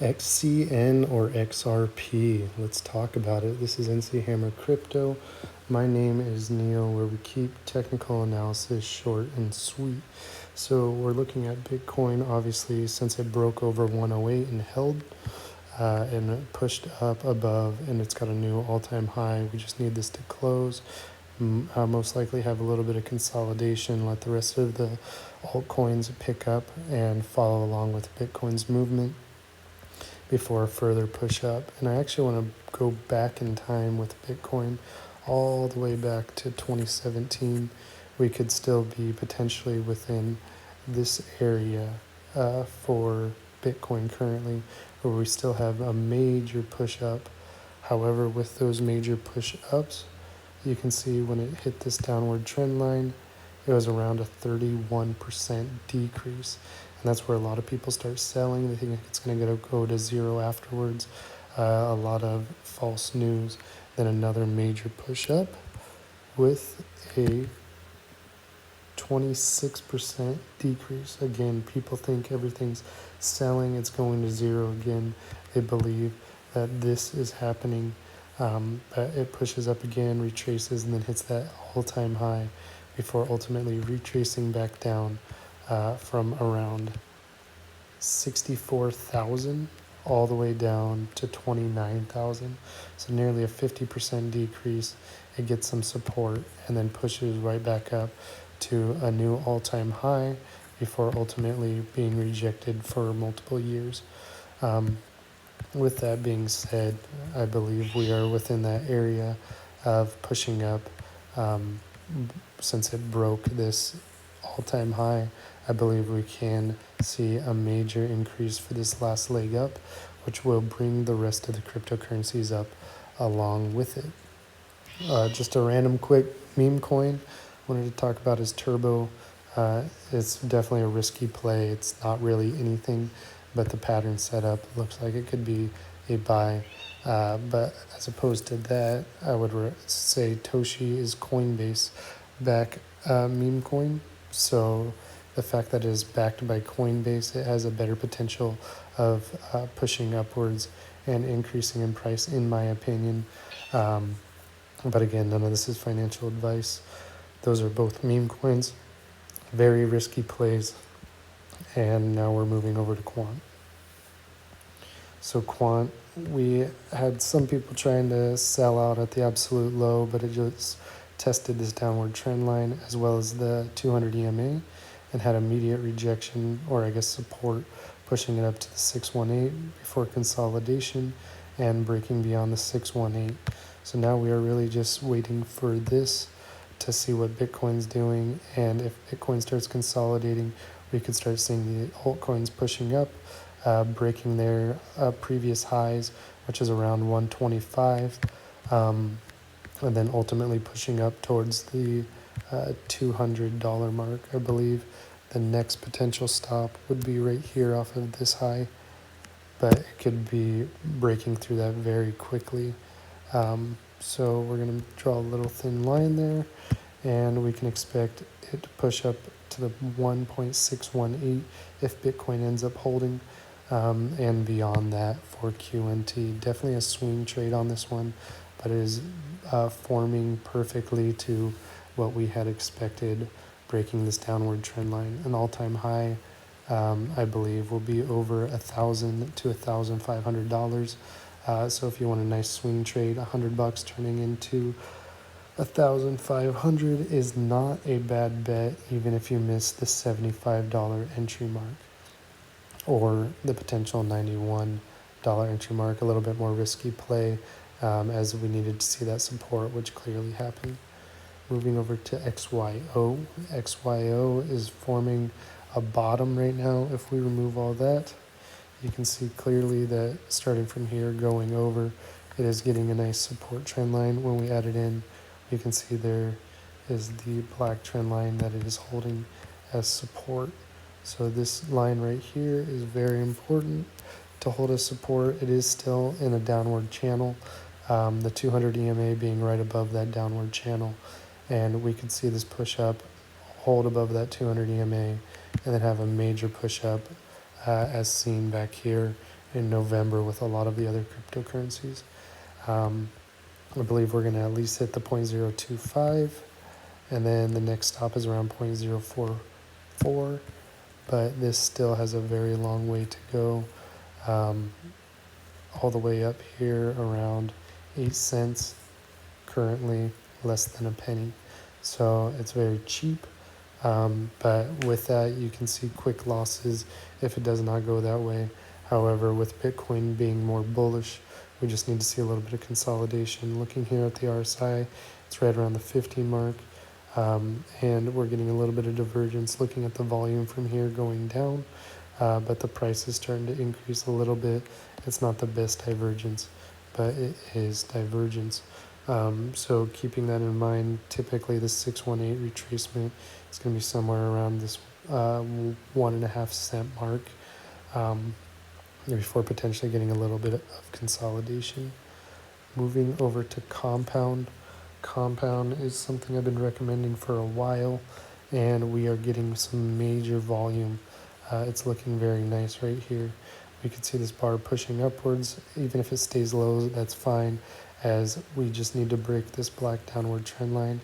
XCN or XRP. Let's talk about it. This is NC Hammer Crypto. My name is Neil, where we keep technical analysis short and sweet. So we're looking at Bitcoin, obviously, since it broke over 108 and held and it pushed up above, and it's got a new all-time high. We just need this to close. Most likely have a little bit of consolidation, let the rest of the altcoins pick up and follow along with Bitcoin's movement before a further push up. And I actually want to go back in time with Bitcoin all the way back to 2017. We could still be potentially within this area for Bitcoin currently, where we still have a major push up. However, with those major push ups, you can see when it hit this downward trend line, it was around a 31% decrease. And that's where a lot of people start selling. They think it's going to go to zero afterwards. A lot of false news. Then another major push up with a 26% decrease. Again, people think everything's selling, it's going to zero again. They believe that this is happening. But it pushes up again, retraces, and then hits that all-time high before ultimately retracing back down from around 64,000 all the way down to 29,000. So nearly a 50% decrease. It gets some support and then pushes right back up to a new all-time high before ultimately being rejected for multiple years. With that being said, I believe we are within that area of pushing up. Since it broke this all-time high, I believe we can see a major increase for this last leg up, which will bring the rest of the cryptocurrencies up along with it. Just a random quick meme coin wanted to talk about is Turbo. It's definitely a risky play. It's not really anything, but the pattern setup looks like it could be a buy. But as opposed to that, I would say Toshi is Coinbase back meme coin. So the fact that it is backed by Coinbase, it has a better potential of pushing upwards and increasing in price, in my opinion. But again, none of this is financial advice. Those are both meme coins, very risky plays. And now we're moving over to Quant. So Quant, we had some people trying to sell out at the absolute low, but it just tested this downward trend line as well as the 200 EMA and had immediate rejection, or I guess support, pushing it up to the 618 before consolidation and breaking beyond the 618. So now we are really just waiting for this to see what Bitcoin's doing, and if Bitcoin starts consolidating, we could start seeing the altcoins pushing up, breaking their previous highs, which is around 125, and then ultimately pushing up towards the $200 mark. I believe the next potential stop would be right here off of this high, but it could be breaking through that very quickly. So we're going to draw a little thin line there, and we can expect it to push up to the 1.618 if Bitcoin ends up holding, and beyond that for QNT. Definitely a swing trade on this one, but it is forming perfectly to what we had expected, breaking this downward trend line. An all-time high, I believe, will be over $1,000 to $1,500. So if you want a nice swing trade, $100 turning into 1,500 is not a bad bet, even if you miss the $75 entry mark or the potential $91 entry mark. A little bit more risky play, as we needed to see that support, which clearly happened. Moving over to XYO. XYO is forming a bottom right now. If we remove all that, you can see clearly that starting from here going over, it is getting a nice support trend line. When we add it in, you can see there is the black trend line that it is holding as support. So this line right here is very important to hold as support. It is still in a downward channel, the 200 EMA being right above that downward channel. And we could see this push up, hold above that 200 EMA, and then have a major push up as seen back here in November with a lot of the other cryptocurrencies. I believe we're going to at least hit the 0.025, and then the next stop is around 0.044, but this still has a very long way to go, all the way up here around 8 cents, currently less than a penny. So it's very cheap, but with that you can see quick losses if it does not go that way. However, with Bitcoin being more bullish, we just need to see a little bit of consolidation. Looking here at the RSI, it's right around the 50 mark, and we're getting a little bit of divergence looking at the volume from here going down, but the price is starting to increase a little bit. It's not the best divergence, but it is divergence. So keeping that in mind, typically the 618 retracement is going to be somewhere around this 1.5 cent mark, before potentially getting a little bit of consolidation. Moving over to compound. Compound is something I've been recommending for a while, and we are getting some major volume. It's looking very nice right here. We can see this bar pushing upwards. Even if it stays low, that's fine, as we just need to break this black downward trend line.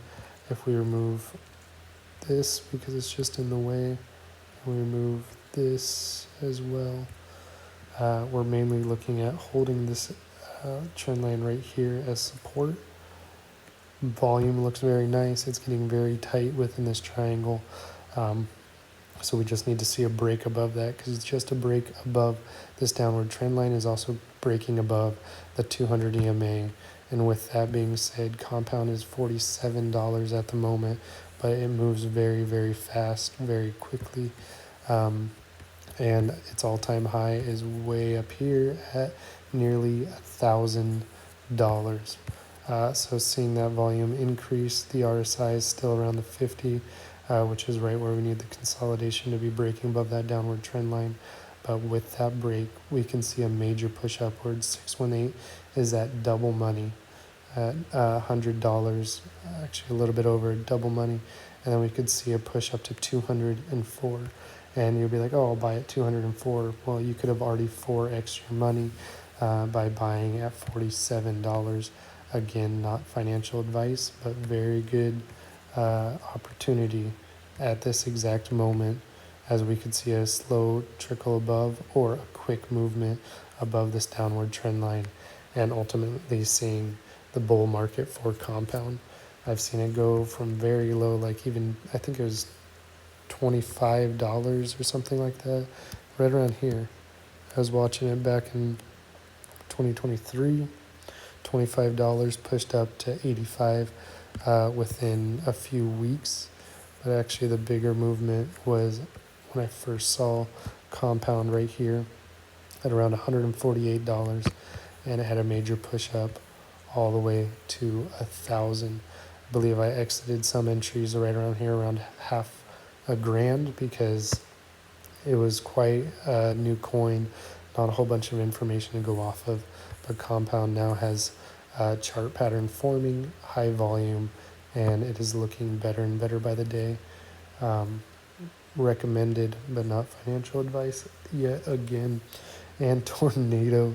If we remove this because it's just in the way, and we remove this as well, we're mainly looking at holding this trend line right here as support. Volume looks very nice. It's getting very tight within this triangle. So we just need to see a break above that, because it's just a break above this downward trend line is also breaking above the 200 EMA. And with that being said, compound is $47 at the moment, but it moves very, very fast, very quickly. And its all-time high is way up here at nearly $1,000. So seeing that volume increase, the RSI is still around the 50, which is right where we need the consolidation to be breaking above that downward trend line. But with that break, we can see a major push upwards. 618 is at double money at $100, actually a little bit over double money. And then we could see a push up to 204. And you'll be like, oh, I'll buy at 204. Well, you could have already 4x your money by buying at $47. Again, not financial advice, but very good opportunity at this exact moment, as we could see a slow trickle above or a quick movement above this downward trend line, and ultimately seeing the bull market for compound. I've seen it go from very low, like even, I think it was $25 or something like that, right around here. I was watching it back in 2023, $25 pushed up to 85 within a few weeks. But actually the bigger movement was when I first saw compound right here at around $148, and it had a major push up all the way to 1,000. I believe I exited some entries right around here around half a grand, because it was quite a new coin, not a whole bunch of information to go off of. But compound now has chart pattern forming, high volume, and it is looking better and better by the day. Recommended, but not financial advice yet again. And tornado,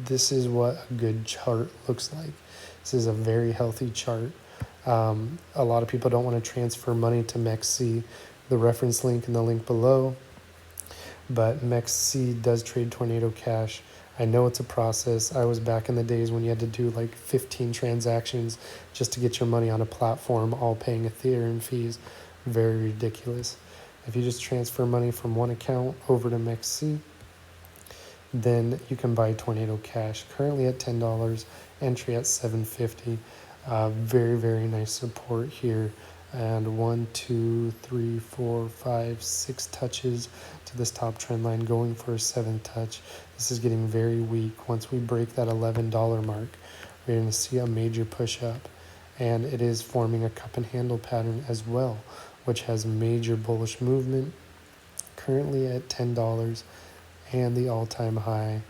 this is what a good chart looks like. This is a very healthy chart. A lot of people don't want to transfer money to MEXC, the reference link in the link below, but MEXC does trade Tornado Cash. I know it's a process. I was back in the days when you had to do like 15 transactions just to get your money on a platform, all paying Ethereum fees. Very ridiculous. If you just transfer money from one account over to MEXC, then you can buy Tornado Cash. Currently at $10, entry at $7.50. Very, very nice support here. And 1, 2, 3, 4, 5, 6 touches to this top trend line, going for a 7th touch. This is getting very weak. Once we break that $11 mark, we're going to see a major push up. And it is forming a cup and handle pattern as well, which has major bullish movement. Currently at $10, and the all-time high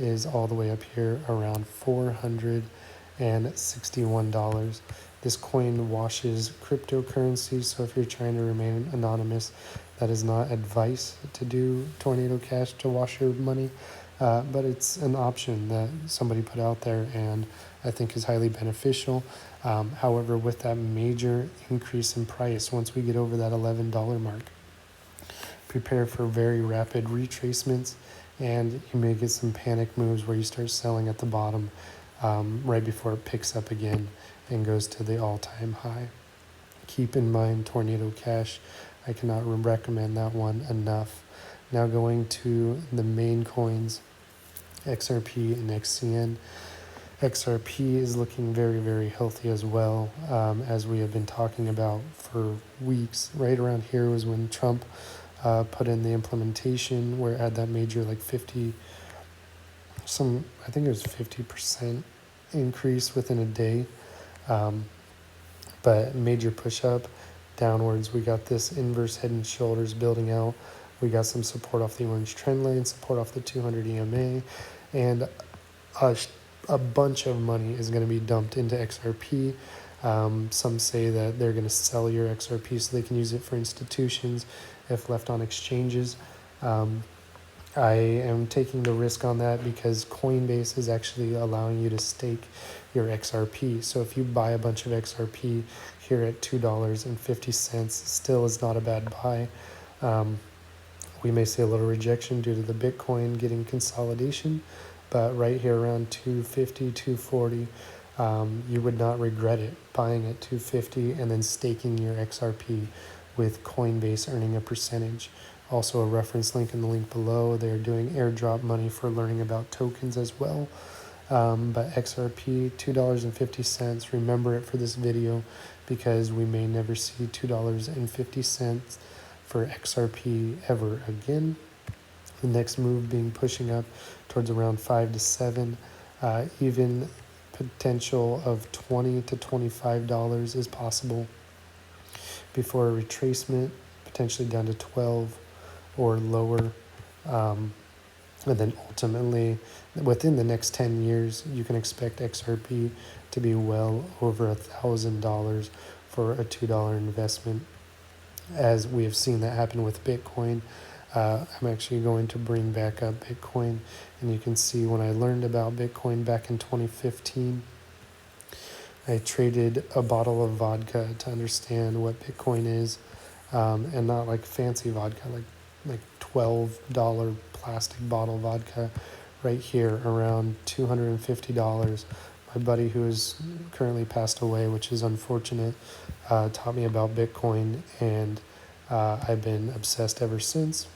is all the way up here around $461. This coin washes cryptocurrency, so if you're trying to remain anonymous, That is not advice to do Tornado Cash to wash your money, but it's an option that somebody put out there and I think is highly beneficial. However, with that major increase in price, once we get over that $11 mark, prepare for very rapid retracements, and you may get some panic moves where you start selling at the bottom right before it picks up again and goes to the all-time high. Keep in mind Tornado Cash. I cannot recommend that one enough. Now going to the main coins, XRP and XCN. XRP is looking very, very healthy as well, as we have been talking about for weeks. Right around here was when Trump put in the implementation where it had that major like I think it was 50% increase within a day. But major push up downwards. We got this inverse head and shoulders building out. We got some support off the orange trend line, support off the 200 EMA, and a bunch of money is going to be dumped into XRP. Some say that they're going to sell your XRP so they can use it for institutions if left on exchanges. I am taking the risk on that because Coinbase is actually allowing you to stake your XRP. So if you buy a bunch of XRP here at $2.50, still is not a bad buy. We may see a little rejection due to the Bitcoin getting consolidation, but right here around 250, 240, you would not regret it buying at 250 and then staking your XRP with Coinbase earning a percentage. Also a reference link in the link below. They're doing airdrop money for learning about tokens as well. But XRP, $2.50. Remember it for this video because we may never see $2.50 for XRP ever again. The next move being pushing up towards around 5 to 7. Even potential of $20 to $25 is possible before a retracement, potentially down to 12 or lower. And then ultimately, within the next 10 years, you can expect XRP to be well over $1,000 for a $2 investment. As we have seen that happen with Bitcoin, I'm actually going to bring back up Bitcoin. And you can see when I learned about Bitcoin back in 2015, I traded a bottle of vodka to understand what Bitcoin is, and not like fancy vodka, like $12 plastic bottle vodka right here around $250. My buddy who is currently passed away, which is unfortunate, taught me about Bitcoin, and I've been obsessed ever since.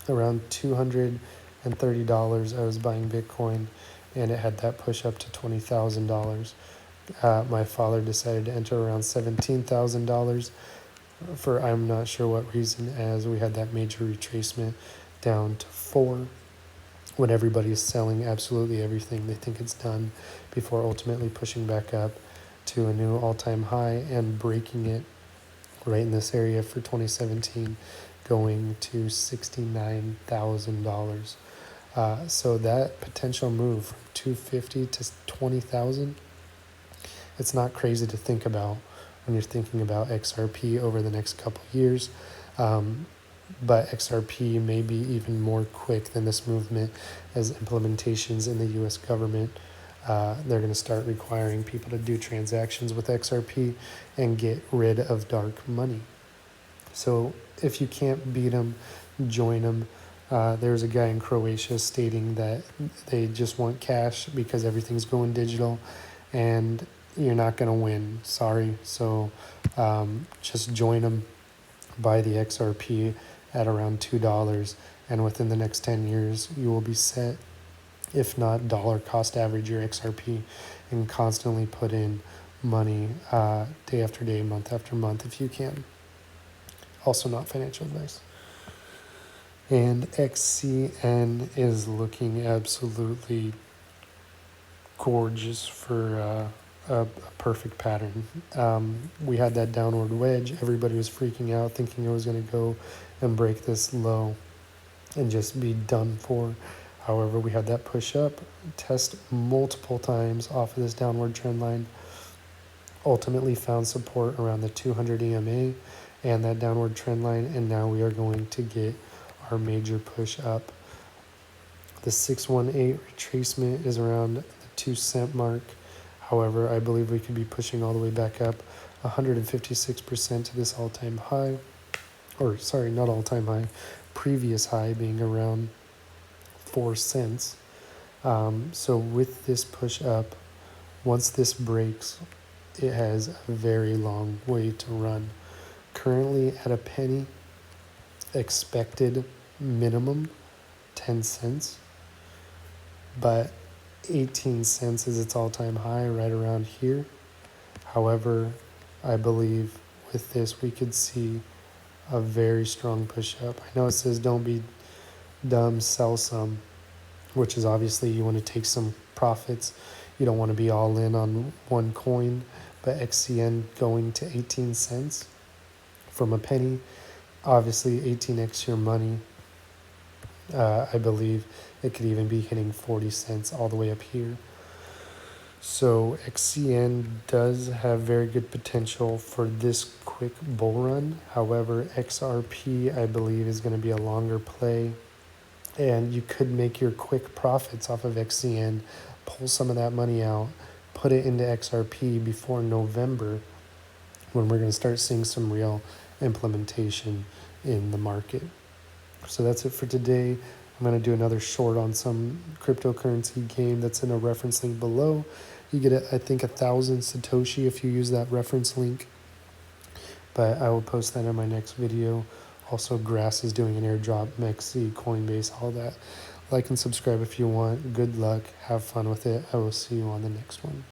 Around $230 I was buying Bitcoin, and it had that push up to $20,000. My father decided to enter around $17,000 for I'm not sure what reason, as we had that major retracement down to 4 when everybody is selling absolutely everything. They think it's done before ultimately pushing back up to a new all-time high and breaking it right in this area for 2017, going to $69,000. So that potential move from 250 to 20,000, it's not crazy to think about when you're thinking about XRP over the next couple of years. But XRP may be even more quick than this movement, as implementations in the US government, they're going to start requiring people to do transactions with XRP and get rid of dark money. So if you can't beat them, join them. There's a guy in Croatia stating that they just want cash because everything's going digital, and you're not going to win. Sorry. So just join them, buy the XRP at around $2, and within the next 10 years, you will be set. If not, dollar cost average your XRP and constantly put in money day after day, month after month if you can. Also not financial advice. And XCN is looking absolutely gorgeous for a perfect pattern. We had that downward wedge. Everybody was freaking out, thinking it was going to go and break this low and just be done for. However, we had that push up, test multiple times off of this downward trend line, ultimately found support around the 200 EMA and that downward trend line, and now we are going to get our major push up. The 618 retracement is around the 2 cent mark. However, I believe we could be pushing all the way back up 156% to this all-time high, or sorry, not all-time high, previous high being around 4 cents. So with this push up, once this breaks, it has a very long way to run. Currently at a penny, expected minimum 10 cents, but 18 cents is its all-time high right around here. However, I believe with this we could see a very strong push up. I know it says don't be dumb, sell some, which is obviously you want to take some profits. You don't want to be all in on one coin, but XCN going to 18 cents from a penny, obviously 18x your money. I believe it could even be hitting 40 cents all the way up here. So XCN does have very good potential for this quick bull run. However, XRP, I believe, is going to be a longer play, and you could make your quick profits off of XCN, pull some of that money out, put it into XRP before November, when we're going to start seeing some real implementation in the market. So that's it for today. I'm going to do another short on some cryptocurrency game that's in a reference link below. You get, I think, 1,000 Satoshi if you use that reference link. But I will post that in my next video. Also, Grass is doing an airdrop, Mexi, Coinbase, all that. Like and subscribe if you want. Good luck. Have fun with it. I will see you on the next one.